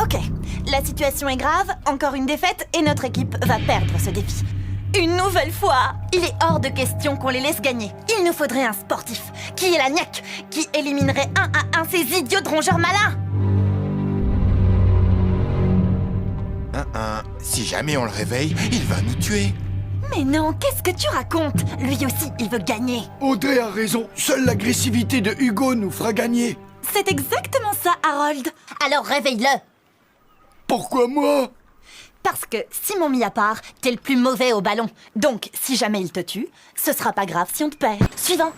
Ok, la situation est grave, encore une défaite et notre équipe va perdre ce défi. Une nouvelle fois, il est hors de question qu'on les laisse gagner. Il nous faudrait un sportif, qui est la niaque, qui éliminerait un à un ces idiots de rongeurs malins. Si jamais on le réveille, il va nous tuer. Mais non, qu'est-ce que tu racontes? Lui aussi, il veut gagner. Audrey a raison, seule l'agressivité de Hugo nous fera gagner. C'est exactement ça, Harold. Alors réveille-le. Pourquoi moi? Parce que, Simon mis à part, t'es le plus mauvais au ballon. Donc, si jamais il te tue, ce sera pas grave si on te perd. Suivant.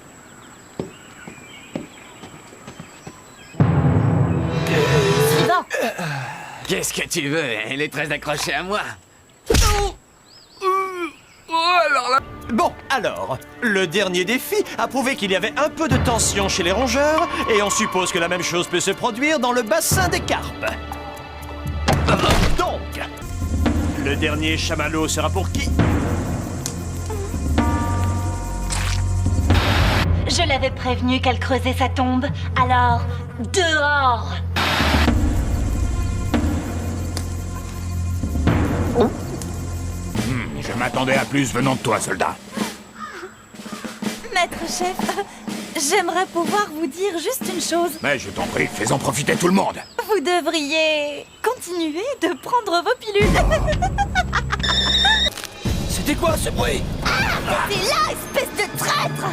Suivant. Qu'est-ce que tu veux? Elle est très accrochée à moi. Bon, alors, le dernier défi a prouvé qu'il y avait un peu de tension chez les rongeurs, et on suppose que la même chose peut se produire dans le bassin des carpes. Donc, le dernier chamallow sera pour qui? Je l'avais prévenu qu'elle creusait sa tombe. Alors, dehors. Je m'attendais à plus venant de toi, soldat. Maître chef, j'aimerais pouvoir vous dire juste une chose. Mais je t'en prie, fais-en profiter tout le monde. Vous devriez continuer de prendre vos pilules. C'était quoi ce bruit? C'est là, espèce de traître!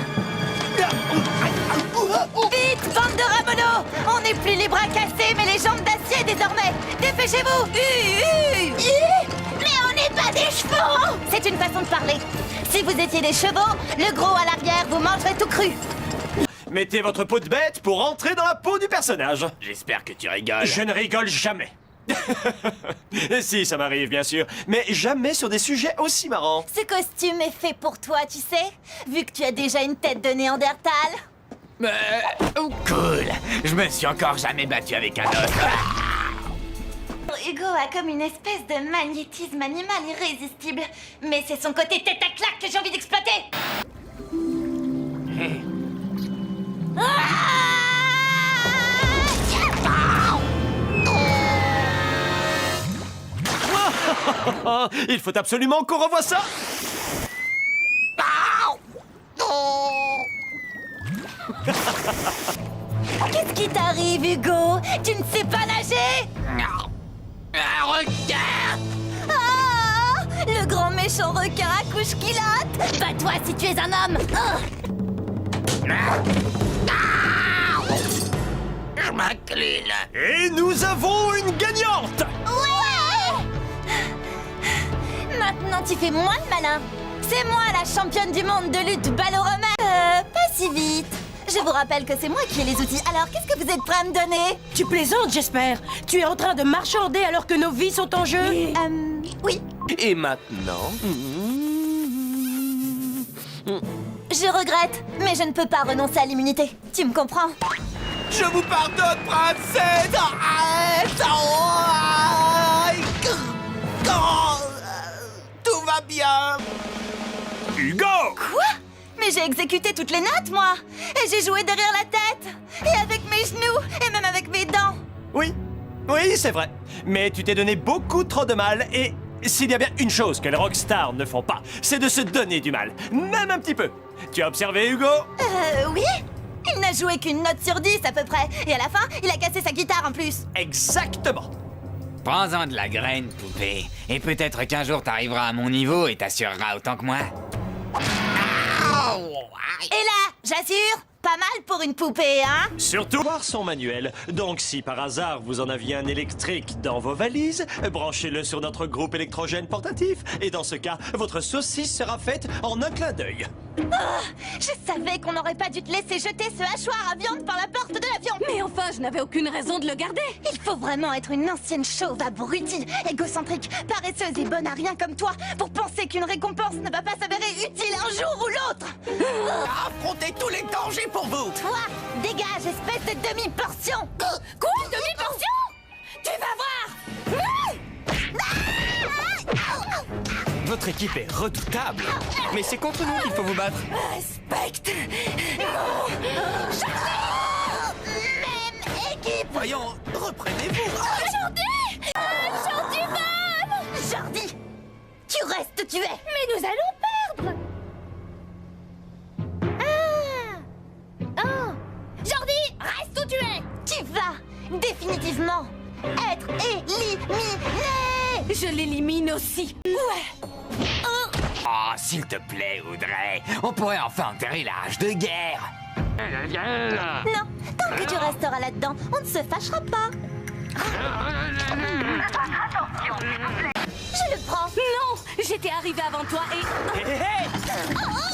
Vite, bande de ramonos! On n'est plus les bras cassés, mais les jambes d'acier désormais! Dépêchez-vous! Mais on n'est pas des chevaux! C'est une façon de parler. Si vous étiez des chevaux, le gros à l'arrière vous mangerait tout cru. Mettez votre peau de bête pour entrer dans la peau du personnage. J'espère que tu rigoles. Je ne rigole jamais. Si, ça m'arrive, bien sûr, mais jamais sur des sujets aussi marrants. Ce costume est fait pour toi, tu sais? Vu que tu as déjà une tête de Néandertal. Cool. Je me suis encore jamais battu avec un os. Hugo a comme une espèce de magnétisme animal irrésistible. Mais c'est son côté tête à claque que j'ai envie d'exploiter. Il faut absolument qu'on revoie ça. Qu'est-ce qui t'arrive, Hugo? Tu ne sais pas nager? Regarde! Ah! Le grand méchant requin à couche qui latte! Bats-toi si tu es un homme! Je m'incline. Et nous avons une gagnante. Ouais! Maintenant, tu fais moins de malin. C'est moi la championne du monde de lutte ballo-romaine. Pas si vite. Je vous rappelle que c'est moi qui ai les outils. Alors, qu'est-ce que vous êtes prêts à me donner? Tu plaisantes, j'espère. Tu es en train de marchander alors que nos vies sont en jeu. Oui. Et maintenant? Je regrette, mais je ne peux pas renoncer à l'immunité. Tu me comprends? Je vous pardonne, princesse. Tout va bien. Hugo! Quoi? Mais j'ai exécuté toutes les notes, moi! Et j'ai joué derrière la tête! Et avec mes genoux! Et même avec mes dents! Oui, c'est vrai. Mais tu t'es donné beaucoup trop de mal et s'il y a bien une chose que les rockstars ne font pas, c'est de se donner du mal. Même un petit peu. Tu as observé, Hugo? Oui? Il n'a joué qu'une note sur 10 à peu près. Et à la fin, il a cassé sa guitare en plus. Exactement. Prends-en de la graine, poupée. Et peut-être qu'un jour t'arriveras à mon niveau et t'assureras autant que moi. Et là, j'assure, pas mal pour une poupée, hein? Surtout voir son manuel. Donc si par hasard vous en aviez un électrique dans vos valises, branchez-le sur notre groupe électrogène portatif. Et dans ce cas, votre saucisse sera faite en un clin d'œil. Je savais qu'on n'aurait pas dû te laisser jeter ce hachoir à viande par la porte de l'avion. Mais enfin, je n'avais aucune raison de le garder. Il faut vraiment être une ancienne chauve abrutie, égocentrique, paresseuse et bonne à rien comme toi pour penser qu'une récompense ne va pas s'avérer utile un jour ou l'autre. Affrontez tous les dangers pour vous. Toi, dégage, espèce de demi-portion. Quoi? Demi-portion? Tu vas voir. Votre équipe est redoutable. Mais c'est contre nous qu'il faut vous battre. Respecte. Même équipe. Voyons, reprenez-vous. Aujourd'hui, définitivement être éliminé. Je l'élimine aussi. Ouais. Oh, s'il te plaît, Audrey, on pourrait enfin enterrer la hache de guerre. Non, tant que tu resteras là-dedans, on ne se fâchera pas. Je le prends. Non, j'étais arrivée avant toi et... Hé, hé, hé. Oh,